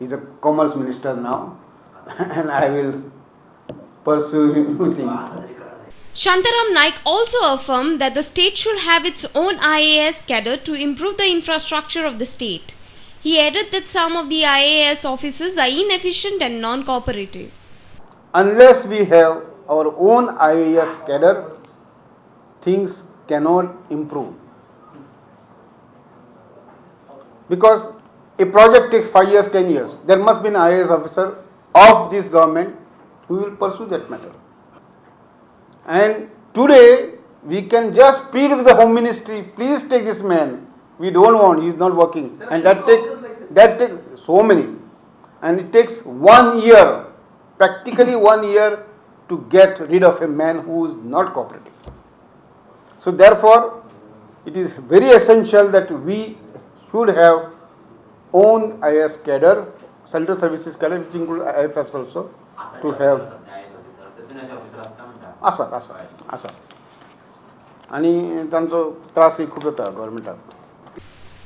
He's a commerce minister now, and I will pursue him with him. Shantaram Naik also affirmed that the state should have its own IAS cadre to improve the infrastructure of the state. He added that some of the IAS officers are inefficient and non-cooperative. Unless we have our own IAS cadre, things cannot improve. Because a project takes 5 years, 10 years. There must be an IAS officer of this government who will pursue that matter. And today we can just plead with the Home Ministry, please take this man. We don't want, he is not working. And that takes so many. And it takes 1 year, practically 1 year to get rid of a man who is not cooperative. So therefore, it is very essential that we should have own IAS cadre, Central Services cadre, which include IFFs also, to have. आसा आणि तांचो त्रासही खूप जाता गव्हर्नमेंटाक.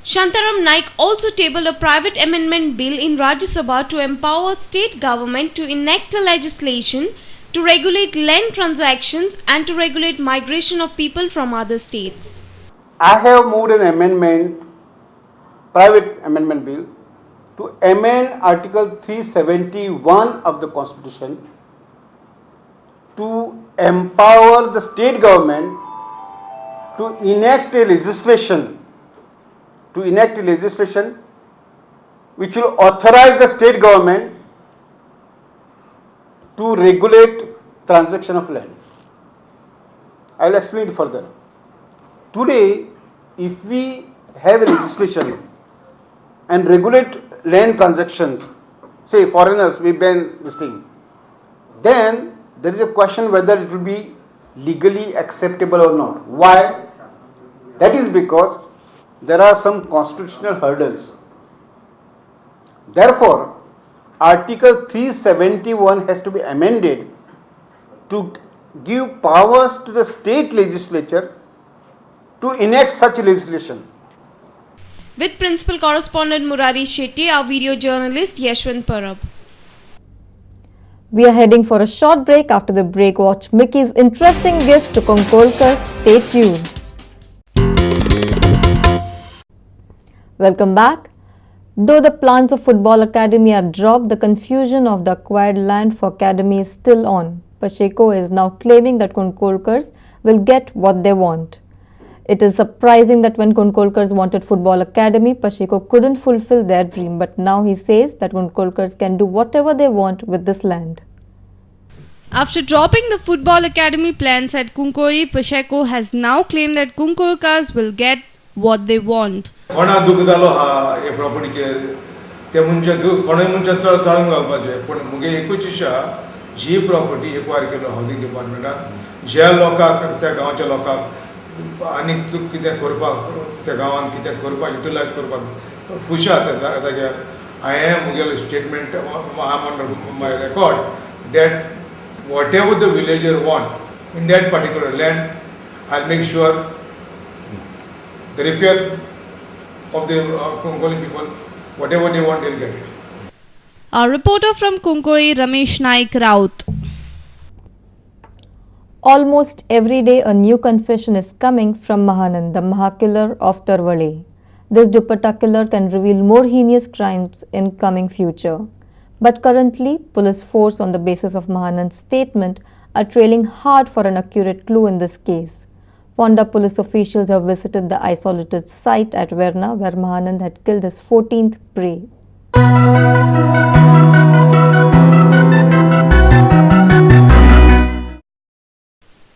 Shantaram Naik also tabled a private amendment bill in Rajya Sabha to empower state government to enact a legislation to regulate land transactions and to regulate migration of people from other states. I have moved an amendment, private amendment bill, to amend Article 371 of the Constitution to empower the state government to enact a legislation which will authorize the state government to regulate transaction of land. I will explain it further. Today, if we have a legislation and regulate land transactions, say foreigners, we ban this thing, then there is a question whether it will be legally acceptable or not. Why? That is because there are some constitutional hurdles. Therefore, Article 371 has to be amended to give powers to the state legislature to enact such legislation. With principal correspondent Murari Shetty, our video journalist Yashwant Parab. We are heading for a short break. After the break, watch Mickey's interesting gift to Konkolkar. Stay tuned. Welcome back. Though the plans of Football Academy are dropped, the confusion of the acquired land for Academy is still on. Pacheco is now claiming that Konkolkars will get what they want. It is surprising that when Konkolkars wanted Football Academy, Pacheco couldn't fulfill their dream, but now he says that Konkolkars can do whatever they want with this land. After dropping the Football Academy plans at Kunkoi, Pacheco has now claimed that Konkolkars will get what they want. कोणा दुख जालो हा हे प्रॉपर्टीचेर ते म्हणजे कोणा म्हणजे चालून घालपाचे पण मुगे एकूच इच्छा जी प्रॉपर्टी एक्वायर केलो हावसिंग डिपार्टमेंटान ज्या लोकांक त्या गांवच्या लोकांक आनीक चूक कितें करपाक त्या गांवांत कितें करपाक युटिलायज करपाक खुशी आसा त्या जाग्यार हांवें मुगेलो statement on my record that whatever the villager want in that particular land I make sure the repairs of the Konkoli people, whatever they want, they'll get it. Our reporter from Kunkoi, Ramesh Naik Raut. Almost every day a new confession is coming from Mahanand, the Mahakiller of Tarwale. This dupatta killer can reveal more heinous crimes in coming future. But currently, police force on the basis of Mahanand's statement are trailing hard for an accurate clue in this case. Ponda police officials have visited the isolated site at Verna where Mahanand had killed his 14th prey.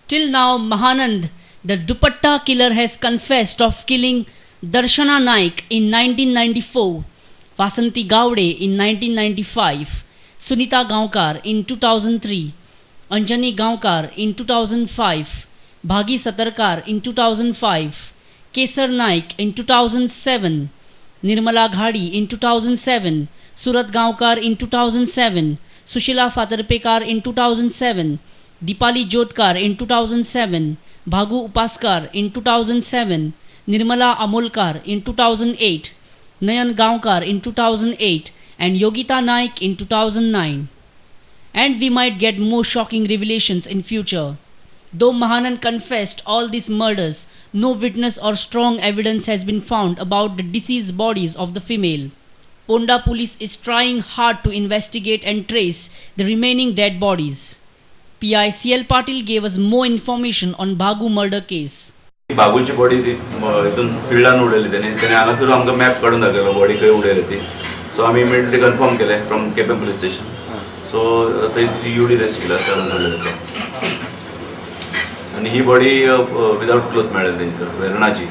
Till now, Mahanand, the dupatta killer, has confessed of killing Darshana Naik in 1994, Vasanti Gowde in 1995, Sunita Gaonkar in 2003, Anjani Gaonkar in 2005, Bhagi Satarkar in 2005, Kesar Naik in 2007, Nirmala Ghadi in 2007, Surat Gaonkar in 2007, Sushila Fatarpekar in 2007, Dipali Jotkar in 2007, Bhagu Upaskar in 2007, Nirmala Amolkar in 2008, Nayan Gaonkar in 2008, and Yogita Naik in 2009. And we might get more shocking revelations in future. Though Mahanand confessed all these murders, no witness or strong evidence has been found about the deceased bodies of the female. Ponda police is trying hard to investigate and trace the remaining dead bodies. PI CL Patil gave us more information on Bhagu murder case. बागूची body ती इथून फिल्डान उडयली त्याने हांगासर आमकां map काडून दाखयलो बॉडी खंय उडयली ती. सो आमी इमिडिएटली कन्फर्म केलें फ्रॉम केपें पुलीस स्टेशन. सो थंय UD रेस्ट केला 7 उडयली आनी ही बॉडी विदाउट क्लोथ मेळ्ळी तेंकां वेर्णाची.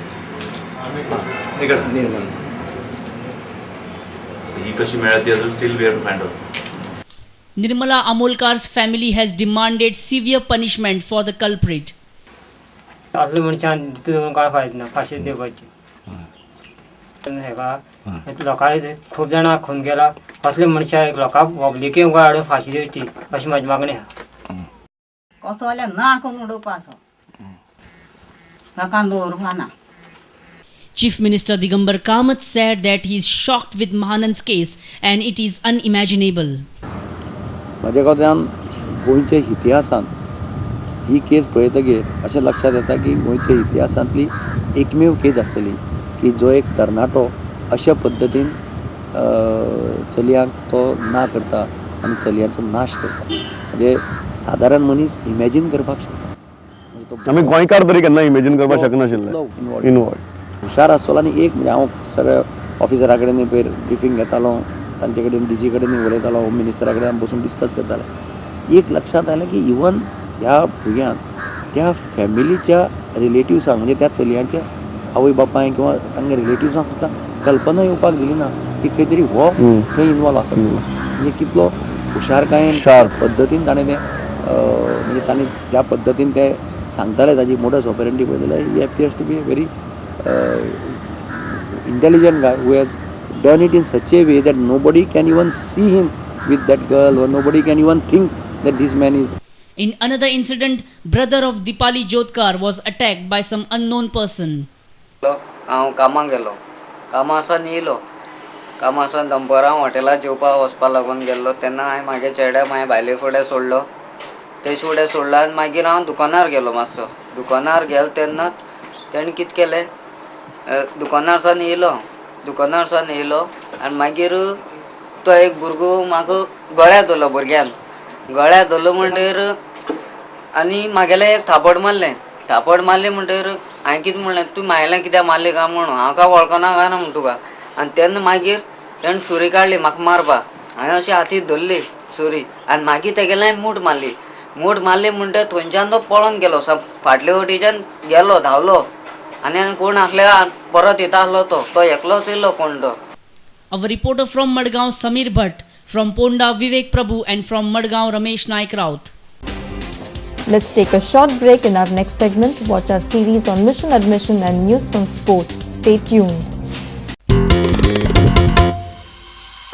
ही कशी मेळ्ळी ती अजून still we have to find out. Nirmala Amolkar's family has demanded severe punishment for the culprit. असले मनशान तितून काय फायदो ना फाशी दिवपाची. लोकांनी खूब जाणां खून केला असले मनशाक लोकां पब्लिकेक हाडून फाशी दिवची अशी म्हाजी मागणी आहा. कोतवाल्या ना करून उडोवपाचो लोकांक दवरपा ना. Chief Minister Digambar Kamath said that he is shocked with Mahanand's case and it is unimaginable. म्हज्या कोतान गोंयच्या इतिहासान ही केस पळयतकीर अशें लक्षात येता की गोंयच्या इतिहासांतली एकमेव केस आसतली की जो एक तरणाटो अशा पद्दतीन चलयांक तो ना करता आनी चलयांचो नाश करता. म्हणजे सादारण मनीस इमॅजीन करपाक शकता. आमी गोंयकार तरी केन्ना इमॅजीन करपाक शकनाशिल्ले. इनवॉल्व हुशार आसतलो आनी एक म्हणजे हांव सगळ्या ऑफिसरा कडेन पयर ब्रिफींग घेतालो तांचे कडेन DG कडेन उलयतालो होम मिनिस्टरा कडेन बसून डिस्कस करताले. एक लक्षात आयलें की इवन ह्या भुरग्यांक त्या फॅमिलीच्या रिलेटिव्सांक म्हणजे त्या चलयांच्या आवय बापायक किंवा तांच्या रिलेटिव्सांक सुद्दां कल्पना येवपाक दिली ना की खंय तरी हो थंय इनवॉल्व आसा. म्हणजे कितलो हुशारकायेन पद्दतीन ताणें तें म्हणजे ताणें ज्या पद्दतीन ते सांगताले ताजी मोडस ऑपरेंडी पळयलें ही appears to be a very intelligent guy who has done it in such a way that nobody can even see him with that girl or nobody can even think that this man is. In another incident, brother of Dipali Jotkar was attacked by some unknown person. हांव कामाक गेलो कामासान येयलो कामासान दनपारां हॉटेलार जेवपाक वचपा लागून गेल्लो तेन्ना हांवें म्हागे चेड्या म्हाज्या बायले फुडें सोडलो. ते फुडें सोडलो आनी मागीर हांव दुकानार गेलो मातसो. दुकानार गेलो तेन्नाच तेणें कितें केलें दुकानारसान येयलो आनी मागीर तो एक भुरगो म्हाका गळ्या धरलो भुरग्यान गळ्या धरलो म्हणटकीर आनी म्हागेलें एक थापड मारलें म्हणटकीर हांवें कितें म्हणलें तूं म्हायलें कित्याक मारलें काय म्हणून हांव काय वळखना काय ना म्हण तुका. आनी तेन्ना मागीर तेणें सुरी काडली म्हाका मारपाक. हांवें अशी हातींत धरली सुरी आनी मागीर तेगेलें मूठ मारली म्हणटकीर थंयच्यान तो पळोवन गेलो फाटले वटेच्यान गेलो धांवलो आनी कोण आसल्या परत येता आसलो तो एकलोच येयलो कोण तो. Our reporter from Madgaon Samir Bhatt, from Ponda Vivek Prabhu and from Madgaon Ramesh Naik Raut. Let's take a short break. In our next segment, watch our series on mission admission and news from sports. Stay tuned.